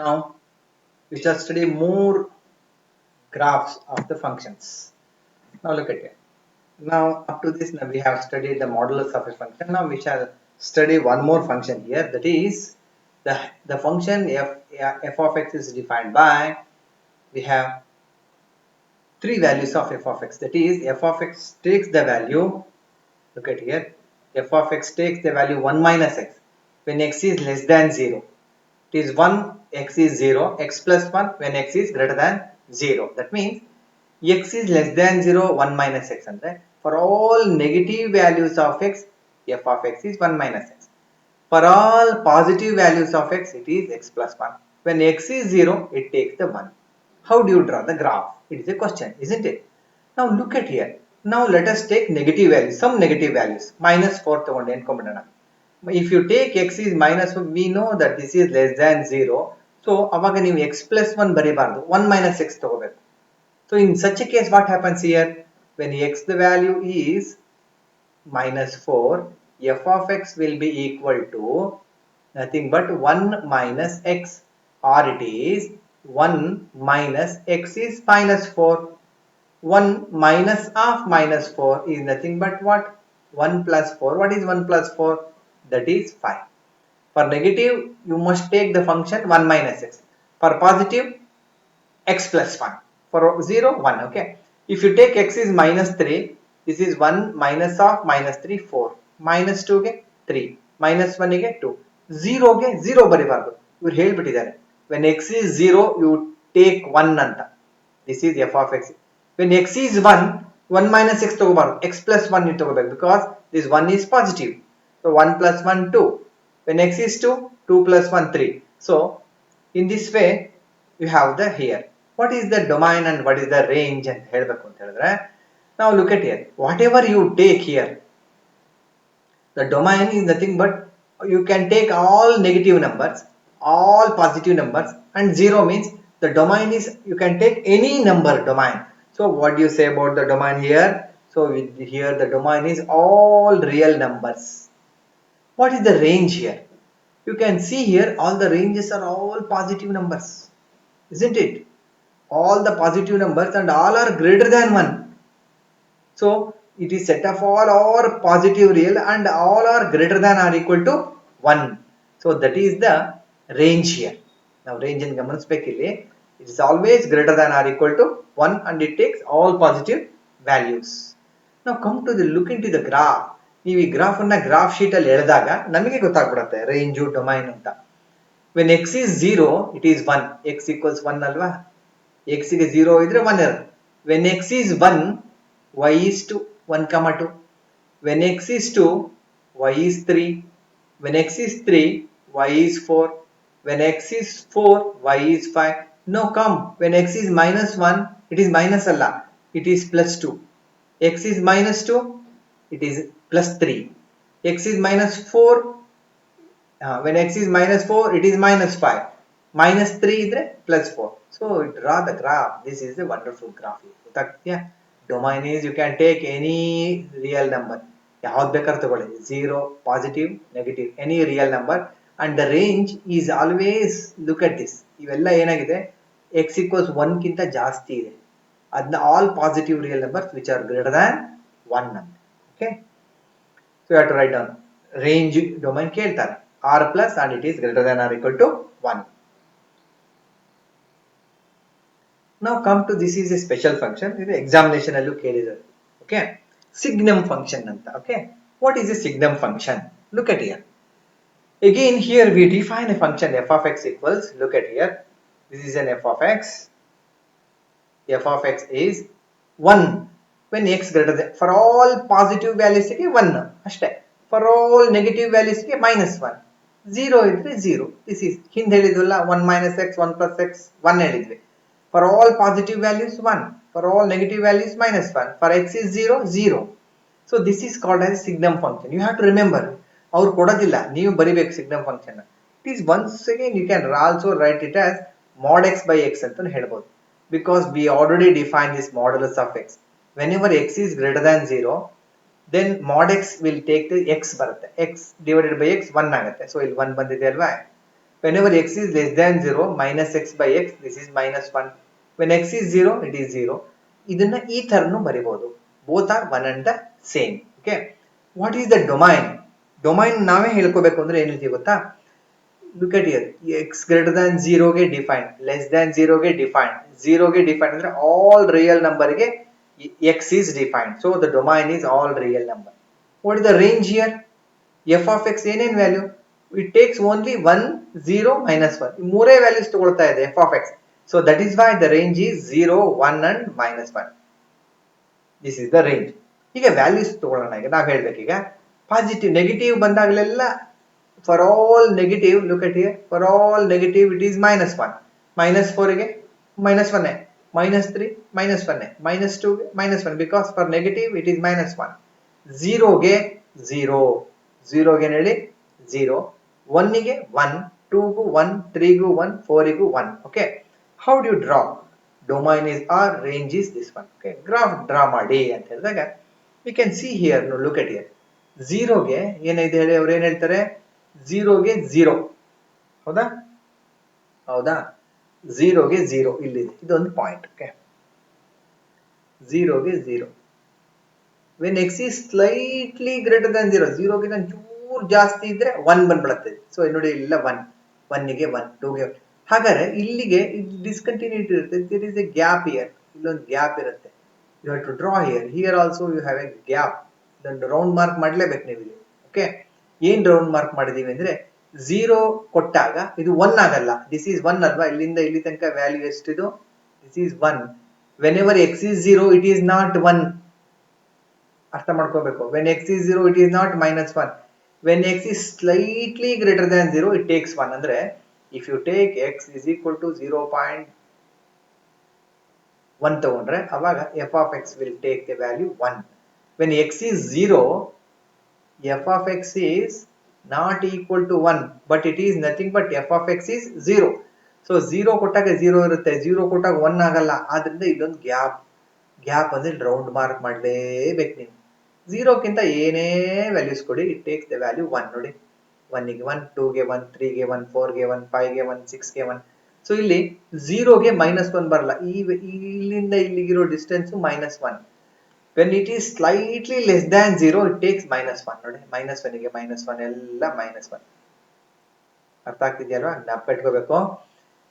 Now we shall study more graphs of the functions. Now look at it. Now up to this now we have studied the modulus of a function. Now we shall study one more function here, that is the function f of x is defined by, we have three values of f of x, that is f of x takes the value, look at here, f of x takes the value 1 minus x when x is less than 0. It is 1, x is 0, x plus 1 when x is greater than 0. That means x is less than 0, 1 minus x. And for all negative values of x, f of x is 1 minus x. For all positive values of x, it is x plus 1. When x is 0, it takes the 1. How do you draw the graph? It is a question, isn't it? Now look at here. Now let us take negative values, some negative values. Minus 4 ತಗೊಂಡೆ ಅನ್ಕೊಂಬಿಡೋಣ. If you take x is minus 1, we know that this is less than 0. So ಅವಾಗ ನೀವು x plus 1 ಬರೀಬಾರ್ದು, 1 minus x ತಗೋಬೇಕು. So in such a case, what happens here? When x the value is minus 4, f of x will be equal to nothing but 1 minus x, or it is 1 minus x is minus 4. 1 minus of minus 4 is nothing but what? 1 plus 4. What is 1 plus 4? That is 5. For negative, you must take the function 1 minus x. For positive, x plus 1. For 0, 1. Okay. If you take x is minus 3, this is 1 minus of minus 3, 4. Minus 2 ಗೆ 3. Minus 1 ಗೆ 2. 0 ಗೆ 0 ಬರಿಬಾರ್ದು. ಇವರು ಹೇಳ್ಬಿಟ್ಟಿದ್ದಾರೆ. When x is 0, you take 1 ಅಂತ. This is f of x. When x is 1, 1 minus x ತಗೋಬಾರ್ದು. x plus 1 ನೀವು ತಗೋಬೇಕು, because this 1 is positive. So 1 plus 1, 2. When x is 2, 2 plus 1, 3. So in this way, you have the here. What is the domain and what is the range ಅಂತ ಹೇಳಬೇಕು ಅಂತ ಹೇಳಿದ್ರೆ, now look at here. Whatever you take here, the domain is nothing but you can take all negative numbers, all positive numbers, and 0 means the domain is you can take any number domain. So what do you say about the domain here? So here the domain is all real numbers. What is the range here? You can see here all the ranges are all positive numbers, isn't it? All the positive numbers and all are greater than 1. So it is set of all are positive real and all are greater than or equal to 1. So that is the range here. Now range in ಗಮನಿಸಬೇಕಿಲ್ಲಿ, it is always greater than or equal to 1 and it takes all positive values. Now come to the look into the graph. ನೀವು ಈ graph ಅನ್ನ graph sheet ಅಲ್ಲಿ ಎಳೆದಾಗ ನಮಗೆ ಗೊತ್ತಾಗ್ಬಿಡುತ್ತೆ range domain ಅಂತ. When x is 0, it is 1. x equals 1 ಅಲ್ವಾ? x ಗೆ 0 ಇದ್ರೆ 1 ಇರುತ್ತೆ. When x is 1, y is 2, 1, 2. When x is 2, y is 3. When x is 3, y is 4. When x is 4, y is 5. No, come. When x is minus 1, it is minus Allah. It is plus 2. X is minus 2, it is plus 3. X is minus 4. When x is minus 4, it is minus 5. Minus 3 is plus 4. So draw the graph. This is a wonderful graph. Domain is you can take any real number. ಯಾವ್ದು ಬೇಕಾದ್ರೂ ತಗೊಳ್ಳಿ, 0, positive, negative, any real number, and the range is always, look at this, ಇವೆಲ್ಲ ಏನಾಗಿದೆ, x equals 1 ಗಿಂತ ಜಾಸ್ತಿ ಇದೆ, ಅದನ್ನ all positive real numbers which are greater than 1 ಅಂತ. Okay, so you have to write down range domain ಕೇಳ್ತಾರೆ r plus and it is greater than or equal to 1. Now come to this is a special function. ಇದು examination ಅಲ್ಲೂ ಕೇಳಿದ್ದಾರೆ. Okay, signum function ಅಂತ. Okay, what is a signum function? Look at here. Again here we define a function f of x equals, look at here, this is an f of x. F of x is 1 when x greater than, for all positive values ಗೆ 1 ಅಷ್ಟೇ, for all negative values ಗೆ minus 1. 0 ಇದ್ರೆ 0. This is ಹಿಂದೆ ಹೇಳಿದ್ವಲ್ಲ 1 minus x, 1 plus x, 1 ಹೇಳಿದ್ವಿ. For all positive values 1, for all negative values minus 1. For x is 0, 0. So this is called as signum function. You have to remember. ಅವ್ರು ಕೊಡೋದಿಲ್ಲ, ನೀವು ಬರಿಬೇಕು signum function. It is once again you can also write it as mod x by x ಅಂತ ಹೇಳ್ಬೋದು, because we already defined this modulus of x. Whenever x is greater than 0, then mod x will take the x ಬರುತ್ತೆ, x divided by x 1 ಆಗುತ್ತೆ. So ಇಲ್ಲಿ 1 ಬಂದಿದೆ ಅಲ್ವಾ, whenever x is less than 0, minus x by x, this is minus 1. When x is 0, it is 0. ಇದನ್ನ ಈ ತರನು ಬರಿಬಹುದು. Both are one and the same. Okay. What is the domain? Domain ನಾವೇ ಹೇಳ್ಕೋಬೇಕು ಅಂದ್ರೆ ಏನು ಹೇಳ್ತೀವಿ ಗೊತ್ತಾ? Look at here. X greater than 0 ಗೆ defined, less than 0 ಗೆ defined, 0 ಗೆ defined ಅಂದ್ರೆ all real number ಗೆ x is defined. So the domain is all real number. What is the range here? F of x ಏನೇನ್ value? It takes only 1, 0, minus 1. ಈ ಮೂರೇ values ತಗೊಳ್ತಾ ಇದೆ f of x. So that is why the range is 0, 1 and minus 1. This is the range. ಈಗ values ತಗೊಳ್ಳೋಣ. ಈಗ ನಾವು ಹೇಳ್ಬೇಕೀಗ ಪಾಸಿಟಿವ್ ನೆಗೆಟಿವ್ ಬಂದಾಗಲೆಲ್ಲ for all negative, look at here, for all negative it is minus 1. Minus 4 ಗೆ minus 1, minus 3 minus 1, minus 2 minus 1, because for negative it is minus 1. 0 ಗೆ 0, 0 ಗೆ ಹೇಳಿ 0, 1 ಗೆ 1, 2 ಗೂ 1, 3 ಗೂ 1, 4 ಗೂ 1. Okay, how do you draw? Domain is r, range is this one. Okay, graph draw ಮಾಡಿ ಅಂತ ಹೇಳಿದಾಗ we can see here, no, look at here. 0 ಗೆ ಏನಿದೆ ಹೇಳಿ, ಅವರು ಏನು ಹೇಳ್ತಾರೆ, 0 ಗೆ 0, ಹೌದಾ ಹೌದಾ, 0 ಗೆ 0 ಇಲ್ಲಿದೆ, ಇದೊಂದು ಪಾಯಿಂಟ್. ಓಕೆ, 0 ಗೆ 0. when x is slightly greater than 0, 0 ಗಿಂತ ಚೂರು ಜಾಸ್ತಿ ಇದ್ರೆ 1 ಬಂದ್ಬಿಡುತ್ತೆ. ಸೊ ನೋಡಿ ಇಲ್ಲ 1, 1 ಗೆ 1, 2 ಗೆ. ಹಾಗಾದ್ರೆ ಇಲ್ಲಿಗೆ ಡಿಸ್ಕಂಟಿನ್ಯೂಟಿ ಇರುತ್ತೆ, there is a gap here, ಇಲ್ಲೊಂದು ಗ್ಯಾಪ್ ಇರುತ್ತೆ. you have to draw here, here also you have a gap, ಇದೊಂದು ರೌಂಡ್ ಮಾರ್ಕ್ ಮಾಡಲೇಬೇಕು ನೀವು ಇಲ್ಲಿ. ಓಕೆ, ಏನ್ ರೌಂಡ್ ಮಾರ್ಕ್ ಮಾಡಿದೀವಿ ಅಂದ್ರೆ 0 ಕೊಟ್ಟಾಗ ಇದು 1 ಆಗಲ್ಲ, ದಿಸ್ ಈಸ್ 1 ಅಲ್ವಾ, ಇಲ್ಲಿಂದ ಇಲ್ಲಿ ತನಕ ವ್ಯಾಲ್ಯೂ ಎಷ್ಟಿದು, this is 1. whenever x is 0, it is not 1. ಅರ್ಥ ಮಾಡ್ಕೋಬೇಕು, when x is 0, it is not minus 1. when x is slightly greater than 0, it takes 1. ಅಂದ್ರೆ if you take x is equal to 0.1 ತಗೊಂಡ್ರೆ ಅವಾಗ f of x will take the value 1. when x is 0, f of x is not equal to 1, but it is nothing but f of x is 0. so 0 ಕೊಟ್ಟಾಗ 0 ಇರುತ್ತೆ, 0 ಕೊಟ್ಟಾಗ 1 ಆಗಲ್ಲ. ಆದ್ರಿಂದ ಇದೊಂದು gap ಅಂದ್ರೆ round mark ಮಾಡಲೇಬೇಕು ನೀವು. 0 ಗಿಂತ ಏನೇ ವ್ಯಾಲ್ಯೂಸ್ ಕೊಡಿ, ಇಟ್ ಟೇಕ್ಸ್ ದ ವ್ಯಾಲ್ಯೂ 1. ನೋಡಿ, 1 ಗೆ 1, 2 ಗೆ 1, 3 ಗೆ 1, 4 ಗೆ 1, 5 ಗೆ 1, 6 ಗೆ 1. ಸೊ ಇಲ್ಲಿ 0 ಗೆ minus 1 ಬರಲ್ಲ, ಇಲ್ಲಿಂದ ಇಲ್ಲಿಗಿರೋ distance -1. when it is slightly less than 0, it takes -1. ನೋಡಿ, -1 ಗೆ -1 ಎಲ್ಲ -1. ಅರ್ಥ ಆಗ್ತಿದೆಯಲ್ವಾ? ಜ್ಞಾಪಕ ಇಟ್ಕೋಬೇಕು.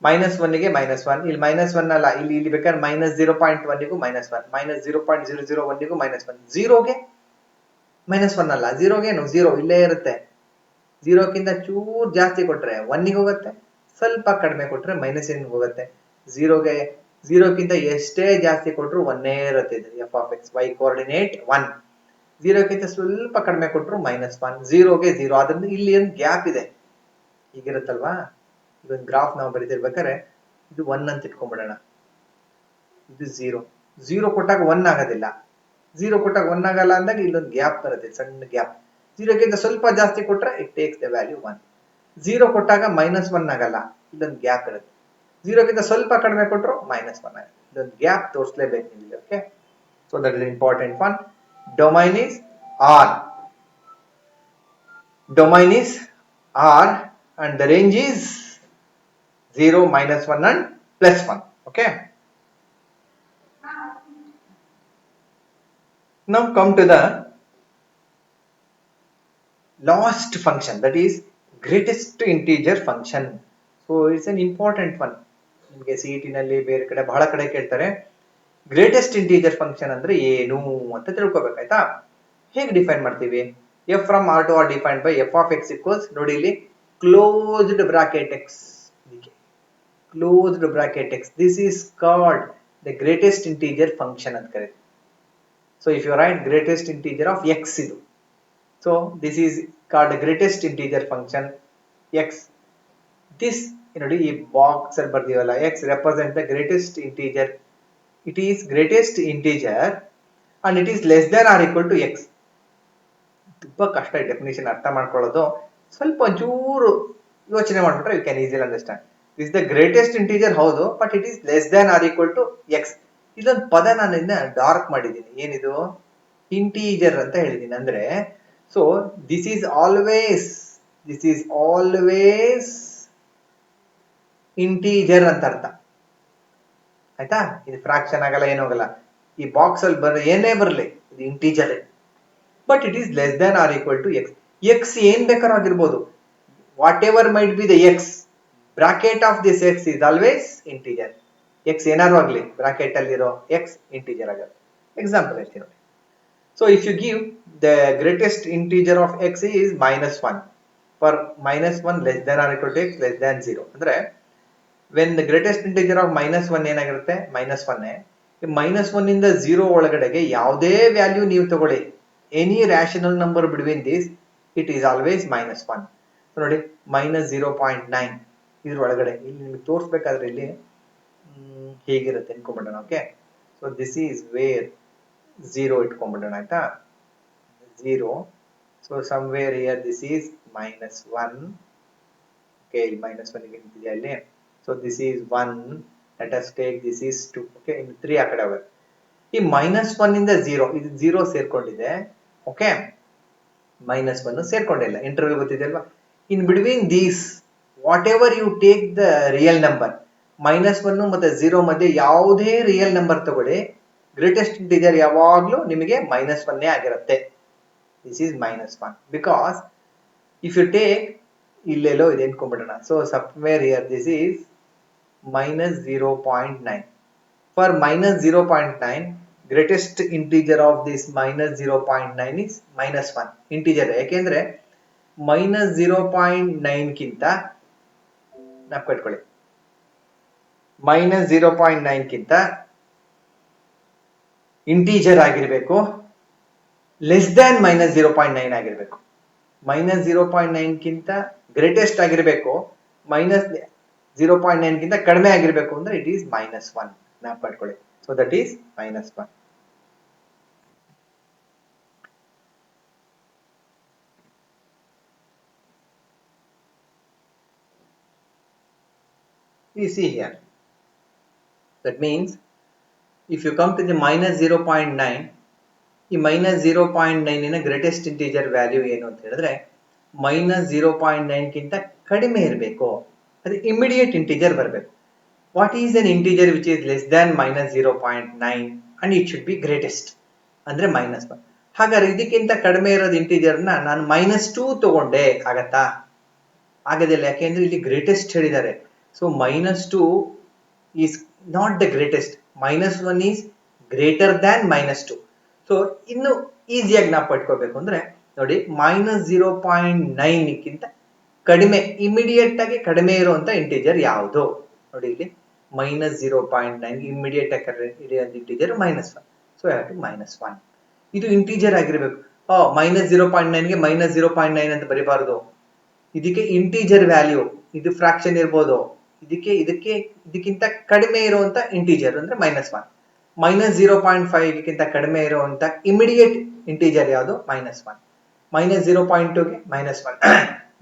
-1 ಗೆ -1, ಇಲ್ಲಿ -1 ಅಲ್ಲ, ಇಲ್ಲಿ ಬೇಕಾದ್ರೆ -0.1 ಗೂ -1, -0.001 ಗೂ -1. 0 ಗೆ -1 ಅಲ್ಲ, 0 ಗೆ 0 ಇಲ್ಲೇ ಇರುತ್ತೆ. 0 ಕಿಂತ ಚೂರು ಜಾಸ್ತಿ ಕೊಟ್ರೆ 1 ಗೆ ಹೋಗುತ್ತೆ, ಸ್ವಲ್ಪ ಕಡಿಮೆ ಕೊಟ್ರೆ -n ಹೋಗುತ್ತೆ. 0 ಕಿಂತ ಎಷ್ಟೇ ಜಾಸ್ತಿ ಕೊಟ್ರು 1 ಇರುತ್ತೆ. ಇದು f of x, y coordinate 1. 0 ಕಿಂತ ಸ್ವಲ್ಪ ಕಡಿಮೆ ಕೊಟ್ರು -1, 0 ಗೆ 0. ಆದ್ರಿಂದ ಇಲ್ಲಿ ಒಂದು ಗ್ಯಾಪ್ ಇದೆ, ಹೀಗಿರುತ್ತಲ್ವಾ. ಇದೊಂದು ಗ್ರಾಫ್ ನಾವು ಬರೀತಿರ್ಬೇಕಾದ್ರೆ ಇದು 1 ಅಂತ ಇಟ್ಕೊಂಡ್ಬಿಡೋಣ, ಇದು 0 ಕೊಟ್ಟಾಗ 1 ಆಗೋದಿಲ್ಲ. 0 ಕೊಟ್ಟಾಗ 1 ಆಗಲ್ಲ ಅಂದಾಗ ಇಲ್ಲೊಂದು ಗ್ಯಾಪ್ ಬರುತ್ತೆ, ಸಣ್ಣ ಗ್ಯಾಪ್. 0 ಗಿಂತ ಸ್ವಲ್ಪ ಜಾಸ್ತಿ ಕೊಟ್ರೆ ಇಟ್ ಟೇಕ್ಸ್ ದ ವ್ಯಾಲ್ಯೂ 1. 0 ಕೊಟ್ಟಾಗ -1 ಆಗಲ್ಲ, ಇಲ್ಲೊಂದು ಗ್ಯಾಪ್ ಇರುತ್ತೆ. 0 ಗಿಂತ ಸ್ವಲ್ಪ ಕಡಿಮೆ ಕೊಟ್ಟರು -1 ಆಗುತ್ತೆ. ಇದೊಂದು ಗ್ಯಾಪ್ ತೋರಿಸಲೇಬೇಕು ನೀವು. Okay, so that is important one. Domain is R. Domain is R and the range is 0, -1 and +1. Okay. Now come to the last function, that is greatest integer function. So it's an important one. ನಿಮಗೆ CET ನಲ್ಲಿ ಬೇರೆ ಕಡೆ ಬಹಳ ಕಡೆ ಕೇಳ್ತಾರೆ, greatest integer function ಅಂದ್ರೆ ಏನು ಅಂತ ತಿಳ್ಕೊಬೇಕಾಯ್ತಾ. ಹೇಗೆ ಡಿಫೈನ್ ಮಾಡ್ತೀವಿ? f from r to r defined by f of x equals, ನೋಡಿ ಇಲ್ಲಿ closed bracket x, closed bracket x. This is called the greatest integer function ಅಂತ ಕರೀತೀವಿ. So if you write greatest integer of x ಇದು, so this is called the greatest integer function x. This ನೋಡಿ ಈ box ಅಲ್ಲಿ ಬರ್ತೀವಲ್ಲ, x represent the greatest integer. It is greatest integer and it is less than or equal to x. ತುಂಬಾ ಕಷ್ಟ definition ಅರ್ಥ ಮಾಡ್ಕೊಳ್ಳೋದು, ಸ್ವಲ್ಪ ಒಂಚೂರು ಯೋಚನೆ ಮಾಡ್ಬಿಟ್ರೆ you can easily understand. This the greatest integer ಹೌದು, but it is less than or equal to x. ಇದೊಂದು ಪದ ನಾನು ಇದನ್ನ ಡಾರ್ಕ್ ಮಾಡಿದ್ದೀನಿ, ಏನಿದು ಇಂಟೀಜರ್ ಅಂತ ಹೇಳಿದ್ದೀನಿ. ಅಂದ್ರೆ so this is always integer ಅಂತ ಅರ್ಥ ಆಯ್ತಾ. ಇದು ಫ್ರಾಕ್ಷನ್ ಆಗಲ್ಲ, ಏನೋಗಲ್ಲ. ಈ ಬಾಕ್ಸ್ ಅಲ್ಲಿ ಏನೇ ಬರಲಿ ಇದು integer, but it is less than or equal to x. X ಏನ್ ಬೇಕಾದ್ರೂ ಆಗಿರ್ಬೋದು, whatever might be the x, bracket of this x is always integer. X ಏನಾದ್ರು ಆಗ್ಲಿ, ಬ್ರಾಕೆಟ್ ಅಲ್ಲಿರೋ ಎಕ್ಸ್ ಇಂಟೀಜರ್ ಆಗಲ್ಲ. ಎಕ್ಸಾಂಪಲ್ ಹೇಳ್ತೀನಿ ನೋಡಿ. So if you give the greatest integer of x is -1 for -1 less than or equal to x less than 0 ಅಂದ್ರೆ when the greatest integer of -1 ಏನಾಗಿರುತ್ತೆ -1. -1 ಇಂದ 0 ಒಳಗಡೆಗೆ ಯಾವುದೇ ವ್ಯಾಲ್ಯೂ ನೀವು ತಗೊಳ್ಳಿ, any rational number between this, it is always -1. ನೋಡಿ -0.9 ಇದ್ರ ಒಳಗಡೆ ಇಲ್ಲಿ ನಿಮಗೆ ತೋರಿಸ್ಬೇಕಾದ್ರೆ ಇಲ್ಲಿ ಹೇಗಿರುತ್ತೆ ಅನ್ಕೊಂಡ್ಬಿಡೋಣ. Okay, so this is where 0 ಇಟ್ಕೊಂಡ್ಬಿಡೋಣ ಆಯ್ತಾ. 0, so somewhere here this is -1. Okay, ಇಲ್ಲಿ -1 ಇದೆಯಾ ಅಲ್ಲಿ. So this is 1, let us take this is 2. okay, in 3 ಆ ಕಡೆ ಹೋಗುತ್ತೆ. ಈ -1 ಇಂದ 0, ಇದು 0 ಸೇರ್ಕೊಂಡಿದೆ. ಓಕೆ, -1 ಸೇರ್ಕೊಂಡಿಲ್ಲ, ಇಂಟರ್ವಲ್ ಗೊತ್ತಿದೆ ಅಲ್ವಾ. In between these whatever you take the real number, -1 ಮತ್ತೆ 0 ಮಧ್ಯೆ ಯಾವುದೇ ರಿಯಲ್ ನಂಬರ್ ತಗೊಳ್ಳಿ, ಗ್ರೇಟೆಸ್ಟ್ ಇಂಟಿಜರ್ ಯಾವಾಗ್ಲೂ ನಿಮಗೆ -1 ಆಗಿರುತ್ತೆ. This is -1 because if you take ಇಲ್ಲೆಲ್ಲೋ ಇದೆ ಅನ್ಕೊಂಡ್ಬಿಡೋಣ. So somewhere here this is -0.9. for -0.9 greatest integer of this -0.9 is -1 integer. ಯಾಕೆಂದ್ರೆ -0.9 ಗಿಂತ ನೆನಪಿಟ್ಕೊಳ್ಳಿ, -0.9 ಗಿಂತ ಇಂಟೀಜರ್ ಆಗಿರಬೇಕು, ಲೆಸ್ ದ್ಯಾನ್ -0.9 ಆಗಿರಬೇಕು. -0.9 ಗಿಂತ ಗ್ರೇಟೆಸ್ಟ್ ಆಗಿರಬೇಕು, -0.9 ಗಿಂತ ಕಡಿಮೆ ಆಗಿರಬೇಕು ಅಂದ್ರೆ ಇಟ್ ಈಸ್ -1. ನೆನಪಿಟ್ಕೊಳ್ಳಿ. So that is -1. You see here, that means if you come to the -0.9, ಈ -0.9 ನ ಗ್ರೇಟೆಸ್ಟ್ ಇಂಟೀಜರ್ ವ್ಯಾಲ್ಯೂ ಏನು ಅಂತ ಹೇಳಿದ್ರೆ -0.9 ಗಿಂತ ಕಡಿಮೆ ಇರಬೇಕು, ಅದು ಇಮಿಡಿಯೇಟ್ ಇಂಟೀಜರ್ ಬರಬೇಕು. What is an integer which is less than -0.9 and it should be greatest ಅಂದ್ರೆ -1. ಹಾಗಾದ್ರೆ ಇದಕ್ಕಿಂತ ಕಡಿಮೆ ಇರೋದು ಇಂಟೀಜರ್ನ ನಾನು -2 ತಗೊಂಡೆ, ಆಗತ್ತಾ? ಆಗದಿಲ್ಲ. ಯಾಕೆಂದ್ರೆ ಇಲ್ಲಿ ಗ್ರೇಟೆಸ್ಟ್ ಹೇಳಿದ್ದಾರೆ. So -2 is not the greatest, -1 is greater than -2. So ಇನ್ನು ಈಸಿಯಾಗಿ ನಾವು ಪಡ್ಕೋಬೇಕು ಅಂದ್ರೆ ನೋಡಿ, -0.9 ಗಿಂತ ಕಡಿಮೆ, ಇಮಿಡಿಯೇಟ್ ಆಗಿ ಕಡಿಮೆ ಇರುವಂತ ಇಂಟೀಜರ್ ಯಾವುದು ನೋಡಿ. ಇಲ್ಲಿ -0.9 ಇಮಿಡಿಯೇಟ್ ಆಗಿ ಇರುವಂತ ಇಂಟೀಜರ್ -1. ಸೊ -1 ಇದು ಇಂಟೀಜರ್ ಆಗಿರ್ಬೇಕು. -0.9 ಗೆ -0.9 ಅಂತ ಬರೀಬಾರದು. ಇದಕ್ಕೆ ಇಂಟೀಜರ್ ವ್ಯಾಲ್ಯೂ, ಇದು ಫ್ರಾಕ್ಷನ್ ಇರ್ಬೋದು, ಇದಕ್ಕಿಂತ ಕಡಿಮೆ ಇರುವಂತ ಇಂಟೀಜರ್ ಅಂದ್ರೆ -1. -0.5 ಗಿಂತ ಕಡಿಮೆ ಇರುವಂತ ಇಮಿಡಿಯೇಟ್ ಇಂಟೀಜರ್ ಯಾವುದು? -1. -0.2 ಗೆ -1,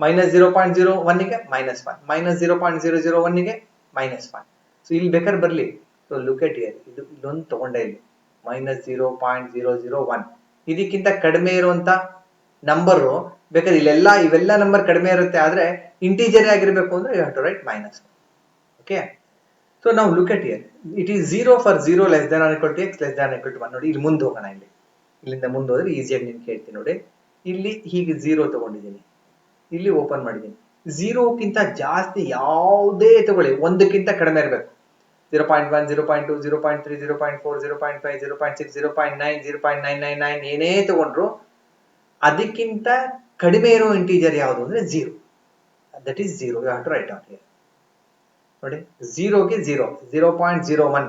-0.01 ಗೆ -1, -0.001 ಗೆ -1. ಸೊ ಇಲ್ಲಿ ಬೇಕಾದ್ರೆ ಬರ್ಲಿ. ಸೊ ಲುಕ್ ಎಟ್ ಹಿಯರ್, ಇದು ಇಲ್ಲೊಂದು ತಗೊಂಡೆ, ಇಲ್ಲಿ -0.001 ಇದಕ್ಕಿಂತ ಕಡಿಮೆ ಇರುವಂತ ನಂಬರು ಬೇಕಾದ್ರೆ ಇವೆಲ್ಲ ನಂಬರ್ ಕಡಿಮೆ ಇರುತ್ತೆ, ಆದ್ರೆ ಇಂಟೀಜರ್ ಆಗಿರ್ಬೇಕು ಅಂದ್ರೆ you have to write -1. Okay, so ನಾವು look at here, it is 0 for 0 less than or equal to x less than equal to 1. ನೋಡಿ, ಇಲ್ಲಿ ಮುಂದೆ ಹೋಗೋಣ. ಇಲ್ಲಿಂದ ಮುಂದೆ ಹೋದ್ರೆ ಈಸಿಯಾಗಿ ನಿಮ್ಗೆ ಹೇಳ್ತೀನಿ ನೋಡಿ. ಇಲ್ಲಿ ಹೀಗೆ 0 ತಗೊಂಡಿದ್ದೀನಿ, ಇಲ್ಲಿ ಓಪನ್ ಮಾಡಿದ್ದೀನಿ. 0ಕ್ಕಿಂತ ಜಾಸ್ತಿ ಯಾವುದೇ ತಗೊಳ್ಳಿ, 1ಕ್ಕಿಂತ ಕಡಿಮೆ ಇರಬೇಕು. 0.1, 0.2, 0.3, 0.4, 0.5, 0.6, 0.9, 0.999 ಏನೇ ತಗೊಂಡ್ರು ಅದಕ್ಕಿಂತ ಕಡಿಮೆ ಇರೋ ಇಂಟೀಜರ್ ಯಾವುದು ಅಂದ್ರೆ 0. That is 0. You have to write down here. ನೋಡಿ, 0ಗೆ 0, 0.01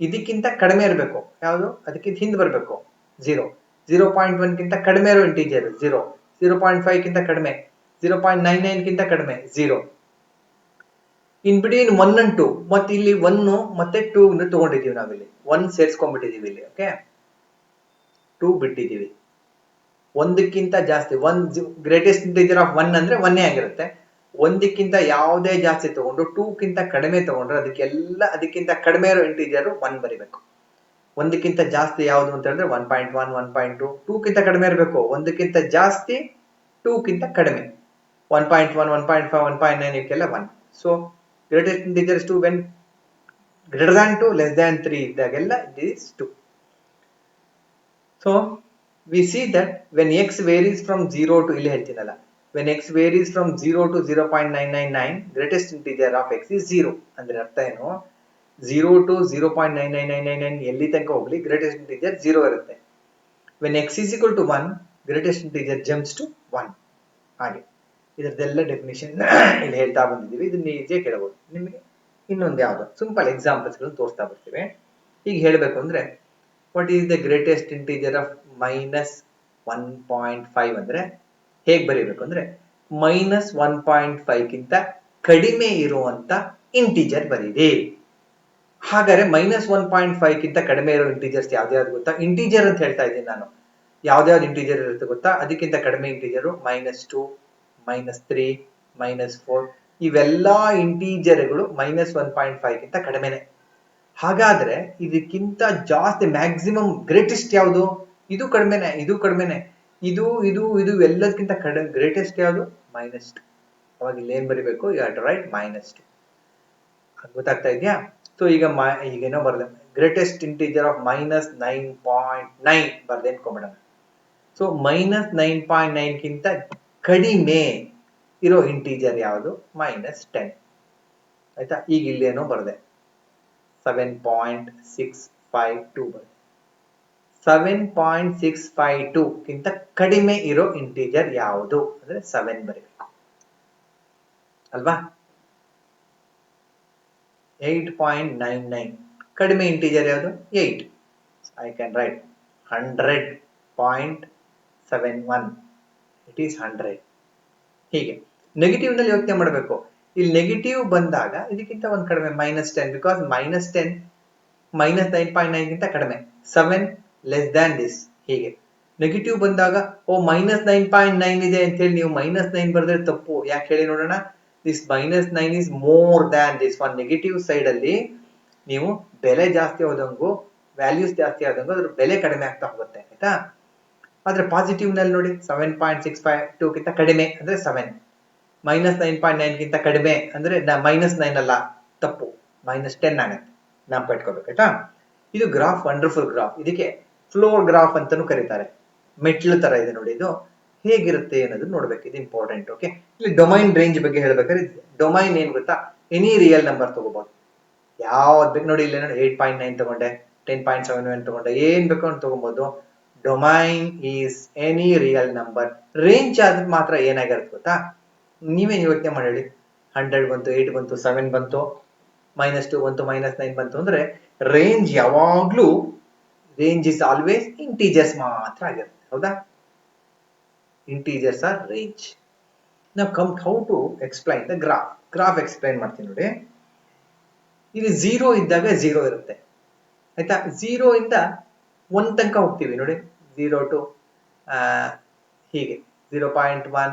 ಇದಕ್ಕಿಂತ ಕಡಿಮೆ ಇರಬೇಕು. ಯಾವುದು? ಅದಕ್ಕಿಂತ ಹಿಂದೆ ಬರಬೇಕು 0. 0.1 ಗಿಂತ ಕಡಿಮೆ ಇರೋ ಇಂಟೀಜರ್ 0. 0.5 ಗಿಂತ ಕಡಿಮೆ, 0.99 ಗಿಂತ ಕಡಿಮೆ 0. ಇನ್ ಬಿಟ್ವೀನ್ 1 and 2, ಮತ್ತೆ ಇಲ್ಲಿ 1 ಮತ್ತೆ 2 ತಗೊಂಡಿದೀವಿ ನಾವಿಲ್ಲಿ. 1 ಸೇರ್ಸ್ಕೊಂಡ್ಬಿಟ್ಟಿದೀವಿ ಇಲ್ಲಿ. ಓಕೆ, 2 ಬಿಟ್ಟಿದೀವಿ. 1ಕ್ಕಿಂತ ಜಾಸ್ತಿ, 1 ಗ್ರೇಟೆಸ್ಟ್ ಇಂಟೀಜರ್ ಆಫ್ 1 ಅಂದ್ರೆ 1 ಆಗಿರುತ್ತೆ. 1ಕ್ಕಿಂತ ಯಾವುದೇ ಜಾಸ್ತಿ ತಗೊಂಡು 2ಕ್ಕಿಂತ ಕಡಿಮೆ ತಗೊಂಡ್ರೆ ಅದಕ್ಕಿಂತ ಕಡಿಮೆ ಇರೋ ಇಂಟೀಜರ್ 1 ಬರಿಬೇಕು. 1ಕ್ಕಿಂತ ಜಾಸ್ತಿ ಯಾವುದು ಅಂತ ಹೇಳಿದ್ರೆ 1.1, 1.2, 2ಕ್ಕಿಂತ ಕಡಿಮೆ ಇರಬೇಕು. 1ಕ್ಕಿಂತ ಜಾಸ್ತಿ, 2ಕ್ಕಿಂತ ಕಡಿಮೆ 1.1, 1.5, 1.9 ಇವಕ್ಕೆಲ್ಲ 1. So Greatest integer is 2 when greater than 2, less than 3 ಇದ್ದಾಗೆಲ್ಲ it is 2. So we see that when x varies from 0 to ಇಲ್ಲಿ ಹೇಳ್ತೀನಲ್ಲ, when x varies from 0 to 0.999, greatest integer of x is 0. ಅಂದ್ರೆ ಅರ್ಥ ಏನು, 0 to 0.99999 ಎಲ್ಲಿ ತನಕ ಹೋಗ್ಲಿ greatest integer 0 ಇರುತ್ತೆ. when x is equal to 1, greatest integer jumps to 1. ಹಾಗೆ ಇದರದೆಲ್ಲ definition ಇಲ್ಲಿ ಹೇಳ್ತಾ ಬಂದಿದ್ದೀವಿ. ಇದನ್ನ ಈಸಿಯಾಗಿ ಕೇಳಬಹುದು. ನಿಮಗೆ ಇನ್ನೊಂದು ಯಾವುದು ಸಿಂಪಲ್ ಎಕ್ಸಾಂಪಲ್ಸ್ ಗಳನ್ನು ತೋರಿಸ್ತಾ ಬರ್ತೀವಿ. ಈಗ ಹೇಳಬೇಕು ಅಂದ್ರೆ what is the greatest integer of -1.5 ಅಂದ್ರೆ ಹೇಗೆ ಬರೀಬೇಕು ಅಂದ್ರೆ -1.5 ಗಿಂತ ಕಡಿಮೆ ಇರುವಂತ ಇಂಟಿಜರ್ ಬರೀರಿ. ಹಾಗಾದ್ರೆ -1.5 ಗಿಂತ ಕಡಿಮೆ ಇರೋ ಇಂಟಿಜರ್ಸ್ ಯಾವ್ದು ಗೊತ್ತಾ? ಇಂಟಿಜರ್ ಅಂತ ಹೇಳ್ತಾ ಇದ್ದೀನಿ ನಾನು. ಯಾವ್ದಾವ್ದು ಇಂಟಿಜರ್ ಇರುತ್ತೆ ಗೊತ್ತಾ? ಅದಕ್ಕಿಂತ ಕಡಿಮೆ ಇಂಟಿಜರು -2, -3, -4 ಇವೆಲ್ಲಾ ಇಂಟಿಜರ್ಗಳು -1.5 ಗಿಂತ ಕಡಿಮೆನೆ. ಹಾಗಾದ್ರೆ ಇದಕ್ಕಿಂತ ಜಾಸ್ತಿ ಮ್ಯಾಕ್ಸಿಮಮ್ ಗ್ರೇಟೆಸ್ಟ್ ಯಾವುದು? ಇದು ಕಡಿಮೆನೆ, ಇದು ಕಡಿಮೆನೆ, ಇದು ಇದು ಇದು ಎಲ್ಲದಕ್ಕಿಂತ ಕಡಿಮೆ ಗ್ರೇಟೆಸ್ಟ್ ಯಾವುದು? -2. ಅವಾಗ ಇಲ್ಲಿ ಏನ್ ಬರೀಬೇಕು? You have to write -2. ಗೊತ್ತಾಗ್ತಾ ಇದೆಯಾ? ಸೊ ಈಗೇನೋ ಬರ್ದೆ ಗ್ರೇಟೆಸ್ಟ್ ಇಂಟಿಜರ್ ಆಫ್ -9.9 ಬರ್ದೆ ಅನ್ಕೊಂಬಿಡ. ಸೊ -9.9 ಗಿಂತ ಕಡಿಮೆ ಇರೋ ಇಂಟಿಜರ್ ಯಾವುದು? -10. ಆಯ್ತಾ? ಈಗ ಇಲ್ಲೇನೋ ಬರ್ದೆ 7.652 ಬರ್ದೆ. 7.652 ಗಿಂತ ಕಡಿಮೆ ಇರೋ ಇಂಟಿಜರ್ ಯಾವುದು ಅಂದ್ರೆ 7 ಬರೀಬೇಕು ಅಲ್ವಾ? 8.99 ಕಡಿಮೆ ಇಂಟಿಜರ್ ಯಾವುದು? 8. I can write 100.71. It is 100. ಹೀಗೆ ನೆಗೆಟಿವ್ ನಲ್ಲಿ ಯೋಚನೆ ಮಾಡಬೇಕು. ಇಲ್ಲಿ ನೆಗೆಟಿವ್ ಬಂದಾಗ ಇದಕ್ಕಿಂತ ಒಂದು ಕಡಿಮೆ -10, ಬಿಕಾಸ್ -10 -9.9 ಗಿಂತ ಕಡಿಮೆ, 7 ಲೆಸ್ ದ್ಯಾನ್ ದಿಸ್. ಹೀಗೆ ನೆಗೆಟಿವ್ ಬಂದಾಗ -9.9 ಇದೆ ಅಂತ ಹೇಳಿ ನೀವು -9 ಬರೆದ್ರೆ ತಪ್ಪು. ಯಾಕೆ ಹೇಳಿ ನೋಡೋಣ? This -9 is more than this. ಒಂದು ನೆಗೆಟಿವ್ ಸೈಡ್ ಅಲ್ಲಿ ನೀವು ಬೆಲೆ ಜಾಸ್ತಿ ಹೋದಂಗೂ ವ್ಯಾಲ್ಯೂಸ್ ಜಾಸ್ತಿ ಆದಂಗೂ ಅದ್ರ ಬೆಲೆ ಕಡಿಮೆ ಆಗ್ತಾ ಹೋಗುತ್ತೆ. ಆಯ್ತಾ? ಆದ್ರೆ ಪಾಸಿಟಿವ್ ನಲ್ಲಿ ನೋಡಿ 7.652 ಗಿಂತ ಕಡಿಮೆ ಅಂದ್ರೆ 7, -9.9 ಗಿಂತ ಕಡಿಮೆ ಅಂದ್ರೆ -9 ಅಲ್ಲ, ತಪ್ಪು, -10 ಆಗುತ್ತೆ. ನಾವು ಇಟ್ಕೋಬೇಕು. ಆಯ್ತಾ? ಇದು ಗ್ರಾಫ್ ವಂಡರ್ಫುಲ್ ಗ್ರಾಫ್. ಇದಕ್ಕೆ ಫ್ಲೋರ್ ಗ್ರಾಫ್ ಅಂತಾನೂ ಕರೀತಾರೆ. ಮೆಟ್ಲು ತರ ಇದೆ ನೋಡಿ. ಇದು ಹೇಗಿರುತ್ತೆ ಅನ್ನೋದನ್ನ ನೋಡ್ಬೇಕು. ಇದು ಇಂಪಾರ್ಟೆಂಟ್. ಓಕೆ, ಇಲ್ಲಿ ಡೊಮೈನ್ ರೇಂಜ್ ಬಗ್ಗೆ ಹೇಳ್ಬೇಕಾದ್ರೆ ಡೊಮೈನ್ ಏನ್ ಗೊತ್ತಾ? ಎನಿ ರಿಯಲ್ ನಂಬರ್ ತಗೋಬಹುದು. ಯಾವ್ದು ಬೇಕು ನೋಡಿ. ಇಲ್ಲಿ 8.9 ತಗೊಂಡೆ, 10.71 ತಗೊಂಡೆ, ಏನ್ ಬೇಕೋ ಅಂತ ತಗೋಬಹುದು. Domain is any real number. Range ಆದ್ರೆ ಮಾತ್ರ ಏನಾಗಿರುತ್ತೆ ಗೊತ್ತಾ? ನೀವೇನ್ ಯೋಚನೆ ಮಾಡಿ. 100 ಬಂತು, 8 ಬಂತು, 7 ಬಂತು, -2 ಬಂತು, -9 ಬಂತು ಅಂದ್ರೆ ರೇಂಜ್ ಯಾವಾಗ್ಲೂ ರೇಂಜ್ ಇಸ್ ಆಲ್ವೇಸ್ ಇಂಟೀಜರ್ಸ್ ಮಾತ್ರ ಆಗಿರುತ್ತೆ. ಹೌದಾ? Integers are range. ನಾವು come how to explain the graph. Graph explain ಮಾಡ್ತೀನಿ ನೋಡಿ. ಇಲ್ಲಿ 0 ಇದ್ದಾಗ 0 ಇರುತ್ತೆ. ಆಯ್ತಾ? 0 ಇಂದ 1 ತನಕ ಹೋಗ್ತೀವಿ ನೋಡಿ. 0 ಟು ಹೀಗೆ 0.1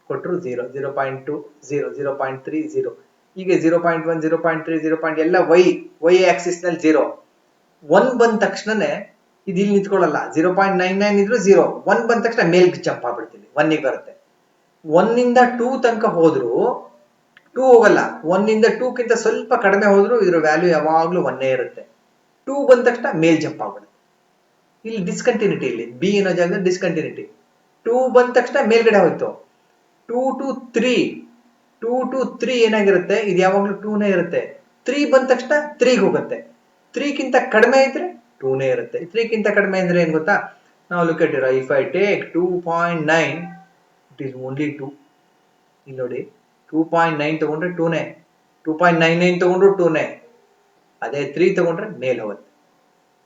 ಕೊಟ್ಟರು 0, 0.2 0, 0.3 0, ಹೀಗೆ 0.1 0.3 0. ಎಲ್ಲ ವೈ ಆಕ್ಸಿಸ್ ನಲ್ಲಿ 0. 1 ಬಂದ ತಕ್ಷಣನೇ ಇದು ಇಲ್ಲಿ ನಿಂತ್ಕೊಳ್ಳಲ್ಲ. 0.99 ಇದ್ರು 0. 1 ಬಂದ ತಕ್ಷಣ ಮೇಲ್ಗೆ ಜಂಪ್ ಆಗ್ಬಿಡ್ತೀವಿ, 1 ಗೆ ಬರುತ್ತೆ. 1 ಇಂದ 2 ತನಕ ಹೋದ್ರು 2 ಹೋಗಲ್ಲ. 1 ಇಂದ 2 ಗಿಂತ ಸ್ವಲ್ಪ ಕಡಿಮೆ ಹೋದ್ರು ಇದ್ರ ವ್ಯಾಲ್ಯೂ ಯಾವಾಗ್ಲೂ 1 ಇರುತ್ತೆ. 2 ಬಂದ ತಕ್ಷಣ ಮೇಲ್ ಜಂಪ್ ಆಗ್ಬಿಡುತ್ತೆ. ಇಲ್ಲಿ ಡಿಸ್ಕಂಟಿನ್ಯೂಟಿ, ಇಲ್ಲಿ ಬಿ ಅನ್ನೋ ಜಾಗದಲ್ಲಿ ಡಿಸ್ಕಂಟಿನ್ಯೂಟಿ. 2 ಬಂದ ತಕ್ಷಣ ಮೇಲ್ಗಡೆ ಹೋಯ್ತು. 2 to 3 ಏನಾಗಿರುತ್ತೆ? ಇದು ಯಾವಾಗ್ಲೂ 2ನೇ ಇರುತ್ತೆ. 3 ಬಂದ ತಕ್ಷಣ 3 ಹೋಗುತ್ತೆ. 3 ಗಿಂತ ಕಡಿಮೆ ಇದ್ರೆ 2ನೇ ಇರುತ್ತೆ. 3 ಗಿಂತ ಕಡಿಮೆ ಅಂದ್ರೆ ಏನ್ ಗೊತ್ತಾ? ನಾವು look at it. If I take 2.9, it is only 2. ಇಲ್ಲಿ ನೋಡಿ, 2.9 ತಗೊಂಡ್ರೆ 2ನೇ, 2.99 ತಗೊಂಡ್ರು 2ನೇ. ಅದೇ 3 ತಗೊಂಡ್ರೆ ಮೇಲ್ ಹೋಗುತ್ತೆ.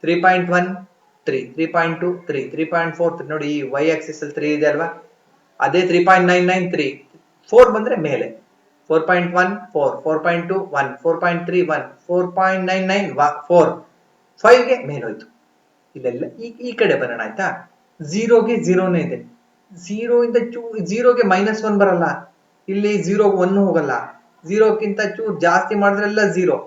3.1 3, 3.2 3, 3.4 3. ನೋಡಿ, ಈ ವೈ ಆಕ್ಸಿಸ್ ಅಲ್ಲಿ 3 ಇದೆ ಅಲ್ವಾ? ಅದೇ 3.99 3, 4 ಬಂದ್ರೆ ಮೇಲೆ. 4.1 4, 4.2 1, 4.3 1, 4.99 4, 5 ಗೆ ಮೇಲೆ ಹೋಯ್ತು. ಇಲ್ಲೆಲ್ಲ ಈ ಕಡೆ ಬರೋಣ. ಆಯ್ತಾ? 0ಗೆ 0ನೇ ಇದೆ. 0 ಇಂದ 0ಗೆ -1 ಬರಲ್ಲ. ಇಲ್ಲಿ 0 1 ಹೋಗಲ್ಲ. 0ಕ್ಕಿಂತ ಚೂರು ಜಾಸ್ತಿ ಮಾಡಿದ್ರೆಲ್ಲ 0.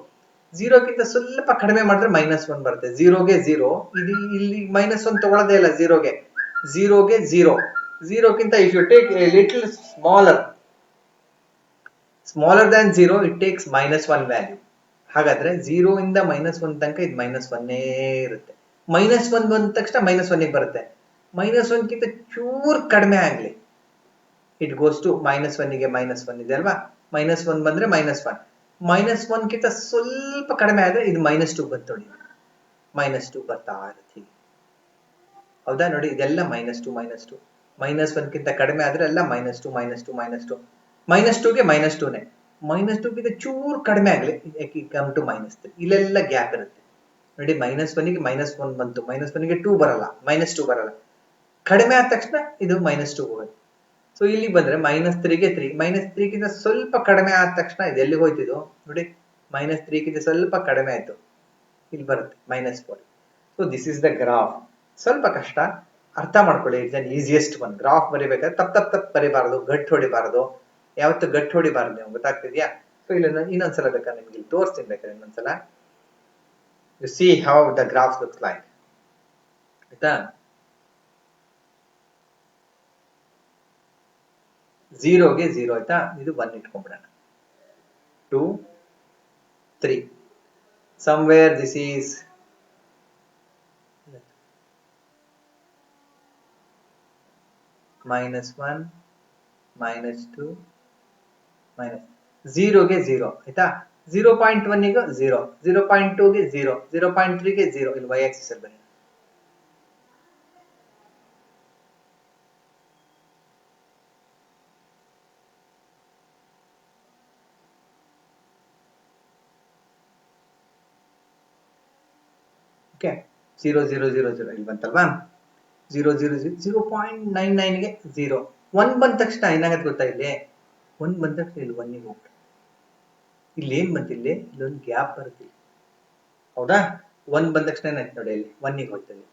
0ಕ್ಕಿಂತ ಸ್ವಲ್ಪ ಕಡಿಮೆ ಮಾಡಿದ್ರೆ -1 ಬರುತ್ತೆ. 0ಗೆ 0. ಇದು ಇಲ್ಲಿ -1 ತಗೊಳ್ಳೋದೇ ಇಲ್ಲ. 0ಗೆ 0, 0ಕ್ಕಿಂತ if you take a little smaller smaller than 0 it takes -1 value. ಹಾಗಾದ್ರೆ 0 ಇಂದ -1 ತನಕ ಇದು -1 ಇರುತ್ತೆ. -1 ಬಂದ ತಕ್ಷಣ -1 ಗೆ ಬರುತ್ತೆ. -1 ಗಿಂತ ಚೂರ್ ಕಡಿಮೆ ಆಗ್ಲಿ, ಇಟ್ ಗೋಸ್ ಟು -1 ಗೆ -1 ಇದೆ ಅಲ್ವಾ, -1 ಬಂದ್ರೆ -1, -1 ಗಿಂತ ಸ್ವಲ್ಪ ಕಡಿಮೆ ಆದ್ರೆ ಇದು -2 ಬಂತು ನೋಡಿ, -2 ಬರ್ತಾ ಇರುತ್ತೆ. ಹೌದಾ, ನೋಡಿ ಇದೆಲ್ಲ -2 -1 ಗಿಂತ ಕಡಿಮೆ ಆದ್ರೆ ಎಲ್ಲ -2 -2 -2 -2 ಗೆ -2ನೇ, -2 ಗಿಂತ ಚೂರು ಕಡಿಮೆ ಆಗ್ಲಿ ಕಮ್ ಟು -3, ಇಲ್ಲೆಲ್ಲ ಗ್ಯಾಪ್ ಇರುತ್ತೆ ನೋಡಿ. -1 ಗೆ -1 ಬಂತು, -1 ಗೆ 2 ಬರಲ್ಲ, -2 ಬರಲ್ಲ, ಕಡಿಮೆ ಆದ ತಕ್ಷಣ ಇದು -2 ಹೋಗುತ್ತೆ. ಸೊ ಇಲ್ಲಿ ಬಂದ್ರೆ -3 ಗೆ 3, -3 ಗಿಂತ ಸ್ವಲ್ಪ ಕಡಿಮೆ ಆದ ತಕ್ಷಣ ಇದು ಎಲ್ಲಿಗೆ ಹೋಯ್ತಿದ್ದು ನೋಡಿ, -3 ಗಿಂತ ಸ್ವಲ್ಪ ಕಡಿಮೆ ಆಯ್ತು, ಇಲ್ಲಿ ಬರುತ್ತೆ -4. So this is the graph. ಸ್ವಲ್ಪ ಕಷ್ಟ, ಅರ್ಥ ಮಾಡ್ಕೊಳ್ಳಿ. It's an easiest one. Graph ಬರಿಬೇಕಾದ್ರೆ ತಪ್ಪು ಬರಿಬಾರದು, ಗಟ್ಟು ಹೊಡಿಬಾರದು, ಯಾವತ್ತು ಗಟ್ಟು ಹೊಡಿಬಾರದು, ನೀವು ಗೊತ್ತಾಗ್ತಿದ್ಯಾ? ಸೊ ಇಲ್ಲಿ ಇನ್ನೊಂದ್ಸಲ ಬೇಕಾದ್ರೆ ನಿಮ್ಗೆ ಇಲ್ಲಿ ತೋರಿಸ್ತೀನಿ, ಬೇಕಾದ್ರೆ ಇನ್ನೊಂದ್ಸಲ U C how the graph looks like. ಆಯ್ತಾ, 0 ಗೆ 0 ಆಯ್ತಾ, ಇದು 1 ಇಟ್ಕೊಂಡ್ಬಿಡೋಣ, 2 3, somewhere this is -1 -2 0 ಗೆ 0 ಆಯ್ತಾ, 0.1 ಗೆ 0, 0.2 ಗೆ 0, 0.3 ಗೆ 0, ಇಲ್ಲಿ y ಆಕ್ಸಿಸ್ ಅಲ್ಲಿ ಬನ್ನಿ. ಓಕೆ, 0 0 0 0 ಇಲ್ಲಿ ಬಂತಲ್ವಾ, 0 0 0 0.99 ಗೆ 0, 1 ಬಂದ ತಕ್ಷಣ ಏನಾಗತ್ತೆ ಗೊತ್ತಾ, ಇಲ್ಲಿ 1 ಬಂದ ತಕ್ಷಣ ಇಲ್ಲಿ 1 ಗೆ ಹೋಗ್ತದೆ, ಇಲ್ಲಿ ಏನ್ ಬಂತು, ಇಲ್ಲೊಂದು ಗ್ಯಾಪ್ ಬರುತ್ತೆ, ಹೌದಾ, 1 ಬಂದ ತಕ್ಷಣ ಏನಾಯ್ತು ನೋಡಿ, ಇಲ್ಲಿ 1 ಗೆ ಹೋಗ್ತದೆ,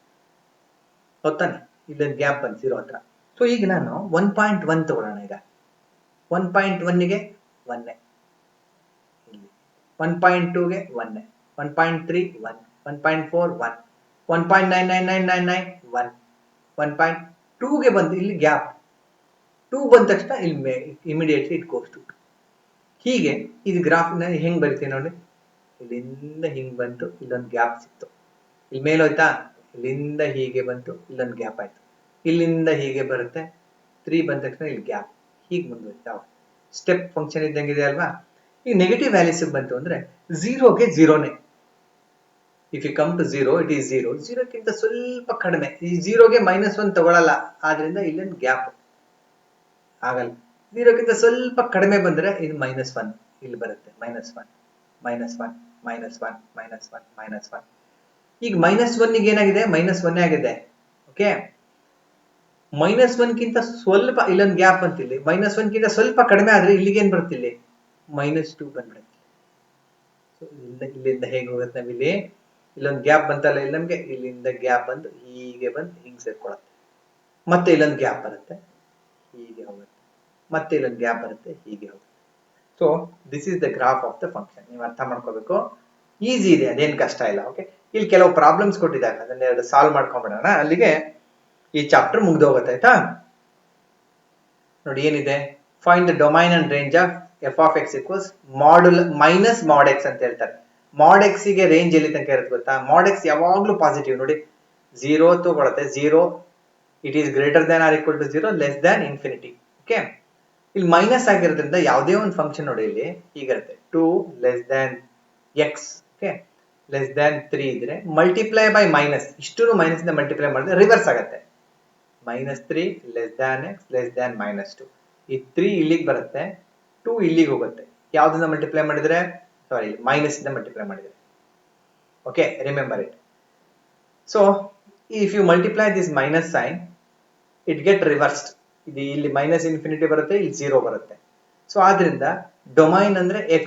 ಗೊತ್ತಾನೆ, ಇಲ್ಲೊಂದು ಗ್ಯಾಪ್ ಬಂತು 0 ಹತ್ರ. ಸೊ ಈಗ ನಾನು 1.1 ತಗೊಳ್ಳೋಣ, ಈಗ 1.1 ಗೆ 1, ಇಲ್ಲಿ 1.2 ಗೆ 1, 1.3 1, 1.4 1, 1.99999 1, 1.2 ಗೆ ಬಂದು ಇಲ್ಲಿ ಗ್ಯಾಪ್ 2 ಬಂದ ತಕ್ಷಣ ಇಲ್ಲಿ ಇಮಿಡಿಯೇಟ್ಲಿ ಇಟ್ ಗೋಸ್ ಟು 2. ಹೀಗೆ ಇದು ಗ್ರಾಫ್ ನ ಹೆಂಗ್ ಬರಿತೀವಿ ನೋಡಿ, ಇಲ್ಲಿಂದ ಹಿಂಗ್ ಬಂತು, ಇಲ್ಲೊಂದು ಗ್ಯಾಪ್ ಸಿಕ್ತು, ಇಲ್ಲಿ ಮೇಲೆ ಹೋಯ್ತಾ, ಇಲ್ಲಿಂದ ಹೀಗೆ ಬಂತು, ಇಲ್ಲೊಂದು ಗ್ಯಾಪ್ ಆಯ್ತು, ಇಲ್ಲಿಂದ ಹೀಗೆ ಬರುತ್ತೆ, 3 ಬಂದ ತಕ್ಷಣ ಇಲ್ಲಿ ಗ್ಯಾಪ್, ಹೀಗೆ ಮುಂದುವರಿತಾ ಸ್ಟೆಪ್ ಫಂಕ್ಷನ್ ಇದ್ದಂಗಿದೆ ಅಲ್ವಾ. ಈ ನೆಗೆಟಿವ್ ವ್ಯಾಲ್ಯೂಸ್ ಬಂತು ಅಂದ್ರೆ 0 ಗೆ 0ನೇ. If you come to 0 it is 0, 0 ಕ್ಕಿಂತ ಸ್ವಲ್ಪ ಕಡಿಮೆ, ಈ 0 ಗೆ -1 ತಗೊಳ್ಳಲ್ಲ, ಆದ್ರಿಂದ ಇಲ್ಲೊಂದು ಗ್ಯಾಪ್ ಆಗಲ್ಲ. 0 ಕ್ಕಿಂತ ಸ್ವಲ್ಪ ಕಡಿಮೆ ಬಂದ್ರೆ ಇದು -1, ಇಲ್ಲಿ ಬರುತ್ತೆ -1 -1 -1 -1 -1. ಈಗ -1 ಗೆ ಏನಾಗಿದೆ, -1 ಆಗಿದೆ. ಓಕೆ, -1 ಗಿಂತ ಸ್ವಲ್ಪ ಇಲ್ಲೊಂದು ಗ್ಯಾಪ್ ಅಂತ, ಇಲ್ಲಿ -1 ಗಿಂತ ಸ್ವಲ್ಪ ಕಡಿಮೆ ಆದ್ರೆ ಇಲ್ಲಿಗೆ ಏನ್ ಬರುತ್ತೆ, ಇಲ್ಲಿ -2 ಬಂದ್ಬಿಡುತ್ತೆ. ಸೊ ಇಲ್ಲಿಂದ ಹೇಗೆ ಹೋಗುತ್ತೆ, ನಾವಿಲ್ಲಿ ಇಲ್ಲೊಂದು ಗ್ಯಾಪ್ ಬಂತಲ್ಲ, ಇಲ್ಲಿ ನಮ್ಗೆ ಇಲ್ಲಿಂದ ಗ್ಯಾಪ್ ಬಂದು ಹೀಗೆ ಬಂದು ಹಿಂಗ್ ಸೇರ್ಕೊಳತ್ತೆ, ಮತ್ತೆ ಇಲ್ಲೊಂದು ಗ್ಯಾಪ್ ಬರುತ್ತೆ, ಹೀಗೆ ಹೋಗುತ್ತೆ, ಮತ್ತೆ ಇಲ್ಲೊಂದು ಗ್ಯಾಪ್ ಬರುತ್ತೆ, ಹೀಗೆ ಹೋಗುತ್ತೆ. So this is the graph of the function. ನೀವು ಅರ್ಥ ಮಾಡ್ಕೋಬೇಕು, ಈಸಿ ಇದೆ, ಅದೇನ್ ಕಷ್ಟ ಇಲ್ಲ. ಓಕೆ, ಇಲ್ಲಿ ಕೆಲವು ಪ್ರಾಬ್ಲಮ್ಸ್ ಕೊಟ್ಟಿದ್ದಾರೆ, ಅದನ್ನೆರಡು ಸಾಲ್ವ್ ಮಾಡ್ಕೊಂಡ್ಬಿಡೋಣ, ಅಲ್ಲಿಗೆ ಈ ಚಾಪ್ಟರ್ ಮುಗ್ದೋಗುತ್ತೆ. ಆಯ್ತಾ, ನೋಡಿ ಏನಿದೆ, find the domain and range of f of x equals module minus mod x ಅಂತ ಹೇಳ್ತಾರೆ. mod x ಗೆ ರೇಂಜ್ ಎಲ್ಲಿ ತನಕ ಇರುತ್ತೆ ಗೊತ್ತಾ, mod x ಯಾವಾಗ್ಲೂ ಪಾಸಿಟಿವ್ ನೋಡಿ, 0 ತಗೊಳುತ್ತೆ, 0 it is greater than or equal to 0, less than infinity. Okay, ಇಲ್ಲಿ ಮೈನಸ್ ಆಗಿರೋದ್ರಿಂದ ಯಾವುದೇ ಒಂದು ಫಂಕ್ಷನ್ ನೋಡಿ ಇಲ್ಲಿ ಹೀಗಿರುತ್ತೆ, 2 less than x, okay, less than 3 ಇದ್ರೆ ಮಲ್ಟಿಪ್ಲೈ ಬೈ ಮೈನಸ್, ಇಷ್ಟು ಮೈನಸ್ ಇಂದ ಮಲ್ಟಿಪ್ಲೈ ಮಾಡಿದ್ರೆ ರಿವರ್ಸ್ ಆಗುತ್ತೆ, -3 less than x less than -2, ಈ 3 ಇಲ್ಲಿಗೆ ಬರುತ್ತೆ, 2 ಇಲ್ಲಿಗೆ ಹೋಗುತ್ತೆ, ಯಾವ್ದನ್ನ ಮಲ್ಟಿಪ್ಲೈ ಮಾಡಿದ್ರೆ, ಸಾರಿ ಮೈನಸ್ ಇಂದ ಮಲ್ಟಿಪ್ಲೈ ಮಾಡಿದ್ರೆ. Okay, remember it. So if you multiply this minus sign, it get reversed, ಇದು ಇಲ್ಲಿ -ಇನ್ಫಿನಿಟಿ ಬರುತ್ತೆ, ಇಲ್ಲಿ 0 ಬರುತ್ತೆ. ಸೊ ಆದ್ರಿಂದ ಡೊಮೈನ್ ಅಂದ್ರೆ x,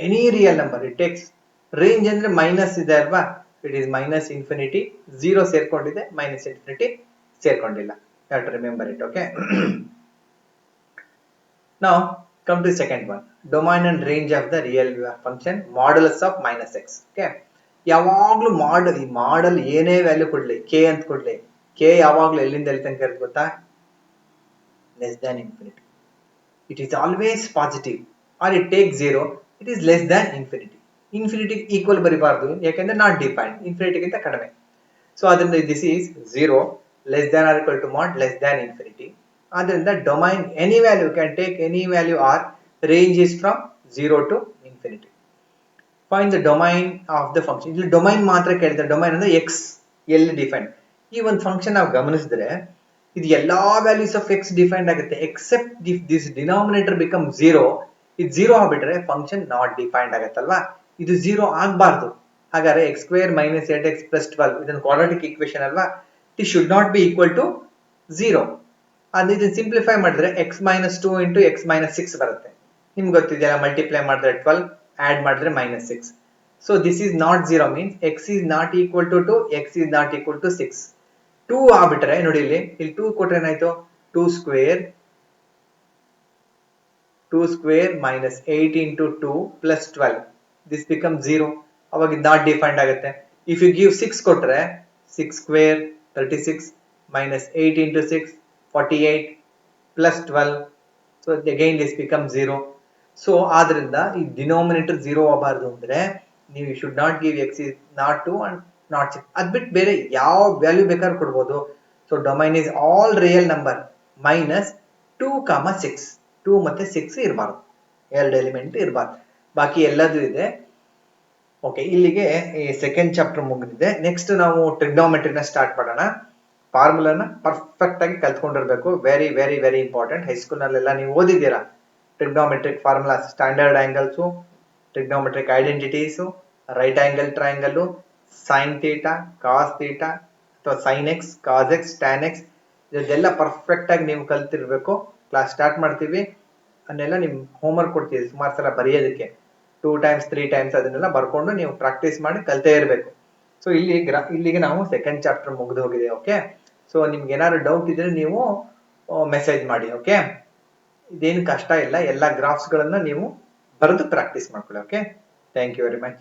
any real number it takes, range ಅಂದ್ರೆ ಮೈನಸ್ ಇದೆ ಅಲ್ವಾ, ಇಟ್ ಈಸ್ -ಇನ್ಫಿನಿಟಿ, 0 ಸೇರ್ಕೊಂಡಿದೆ, -ಇನ್ಫಿನಿಟಿ ಸೇರ್ಕೊಂಡಿಲ್ಲ. You have to remember it. Okay, now come to second one, domain and range of the real function modulus of -x. Okay, ಯಾವಾಗ್ಲೂ ಈ ಮಾಡಲ್ ಏನೇ value ಕೊಡ್ಲಿ, k ಅಂತ ಕೊಡ್ಲಿ, k ಯಾವಾಗ್ಲೂ ಎಲ್ಲಿಂದ ಎಲ್ಲಿ ತನಕ ಇರುತ್ತೆ ಗೊತ್ತಾ, less than infinity. It is always positive. or it takes 0, it is less than infinity. Infinity equal ಬರಿಬಾರ್ದು ಯಾಕಂದ್ರೆ not defined, infinity ಗಿಂತ ಕಡಿಮೆ. So ಅದರಿಂದ this is 0 less than or equal to mod less than infinity. ಅದರಿಂದ domain any value can take any value or range is from 0 to infinity. Find the domain of the function. ಇಲ್ಲಿ domain ಮಾತ್ರ ಕೇಳಿದ್ರೆ, domain ಅಂದ್ರೆ x ಎಲ್ಲಿ define. ಈ ಒಂದು function ನಾವು ಗಮನಿಸಿದ್ರೆ ಇದು ಎಲ್ಲಾ ವ್ಯಾಲ್ಯೂಸ್ ಆಫ್ x ಡಿಫೈನ್ಡ್ ಆಗುತ್ತೆ except if this denominator become 0. ಇದು 0 ಆಗ್ಬಿಟ್ರೆ ಫಂಕ್ಷನ್ ನಾಟ್ ಡಿಫೈನ್ಡ್ ಆಗುತ್ತಲ್ವಾ, ಇದು 0 ಆಗಬಾರ್ದು. ಹಾಗಾದ್ರೆ x square minus 8x plus 12 ಇದನ್ನು ಕ್ವಾಡ್ರಾಟಿಕ್ ಈಕ್ವೇಷನ್ ಅಲ್ವಾ, it should not be equal to 0. ಅದು ಇದನ್ನ ಸಿಂಪ್ಲಿಫೈ ಮಾಡಿದ್ರೆ x minus 2 into x minus 6 ಬರುತ್ತೆ. ನಿಮ್ಗೆ ಗೊತ್ತಿದೆಯಲ್ಲ, ಮಲ್ಟಿಪ್ಲೈ ಮಾಡಿದ್ರೆ 12, add ಮಾಡಿದ್ರೆ minus 6. So this is not 0 means x is not equal to 2, x is not equal to 6. 2 ಆಗ್ಬಿಟ್ರೆ ನೋಡಿ ಇಲ್ಲಿ 2 ಕೊಟ್ರೆ ಏನಾಯ್ತು, 2 square minus 8 into 2 plus 12, this becomes 0. ಅವಾಗ ಇದು not defined ಆಗುತ್ತೆ. If you give 6 ಕೊಟ್ರೆ 6 square 36 minus 8 into 6 48 plus 12, so again this becomes 0. So ಆದ್ರಿಂದ ಈ ಡಿನಾಮಿನೇಟರ್ 0 ಆಗಬಾರ್ದು ಅಂದ್ರೆ ನೀವು should not give x is not 2 and not 6. ಅದ್ ಬಿಟ್ಟು ಬೇರೆ ಯಾವ ವ್ಯಾಲ್ಯೂ ಬೇಕಾದ್ರೂ ಕೊಡ್ಬೋದು. So domain is all real number minus 2, 6. 2 ಮತ್ತೆ 6 ಇರಬಾರ್ದು, ಎರಡು ಎಲಿಮೆಂಟ್ ಇರಬಾರ್ದು, ಬಾಕಿ ಎಲ್ಲದೂ ಇದೆ. ಓಕೆ, ಇಲ್ಲಿಗೆ ಈ ಸೆಕೆಂಡ್ ಚಾಪ್ಟರ್ ಮುಗಿದಿದೆ. ನೆಕ್ಸ್ಟ್ ನಾವು ಟ್ರಿಗ್ನೋಮೆಟ್ರಿನ ಸ್ಟಾರ್ಟ್ ಮಾಡೋಣ. ಫಾರ್ಮುಲಾನ ಪರ್ಫೆಕ್ಟ್ ಆಗಿ ಕಲ್ತ್ಕೊಂಡಿರ್ಬೇಕು, very very very important. High school ನಲ್ಲೆಲ್ಲ ನೀವು ಓದಿದ್ದೀರಾ trigonometric formulas, standard angles, trigonometric identities, right angle triangle, sine theta, cos theta ಅಥವಾ sine x, cos x, tan x, ಇದೆಲ್ಲ ಪರ್ಫೆಕ್ಟ್ ಆಗಿ ನೀವು ಕಲ್ತಿರ್ಬೇಕು. ಕ್ಲಾಸ್ ಸ್ಟಾರ್ಟ್ ಮಾಡ್ತೀವಿ, ಅದನ್ನೆಲ್ಲ ನಿಮ್ ಹೋಮ್ವರ್ಕ್ ಕೊಡ್ತೀವಿ ಸುಮಾರು ಸಲ ಬರೆಯೋದಕ್ಕೆ, 2 times 3 times ಅದನ್ನೆಲ್ಲ ಬರ್ಕೊಂಡು ನೀವು ಪ್ರಾಕ್ಟೀಸ್ ಮಾಡಿ ಕಲ್ತೇ ಇರಬೇಕು. ಸೊ ಇಲ್ಲಿಗೆ ನಾವು ಸೆಕೆಂಡ್ ಚಾಪ್ಟರ್ ಮುಗಿದು ಹೋಗಿದೆ. ಓಕೆ, ಸೊ ನಿಮ್ಗೆ ಏನಾದ್ರು ಡೌಟ್ ಇದ್ರೆ ನೀವು ಮೆಸೇಜ್ ಮಾಡಿ. ಓಕೆ, ಇದೇನು ಕಷ್ಟ ಇಲ್ಲ, ಎಲ್ಲ ಗ್ರಾಫ್ಸ್ ಗಳನ್ನ ನೀವು ಬರೆದು ಪ್ರಾಕ್ಟೀಸ್ ಮಾಡ್ಕೊಳ್ಳಿ. Okay, thank you very much.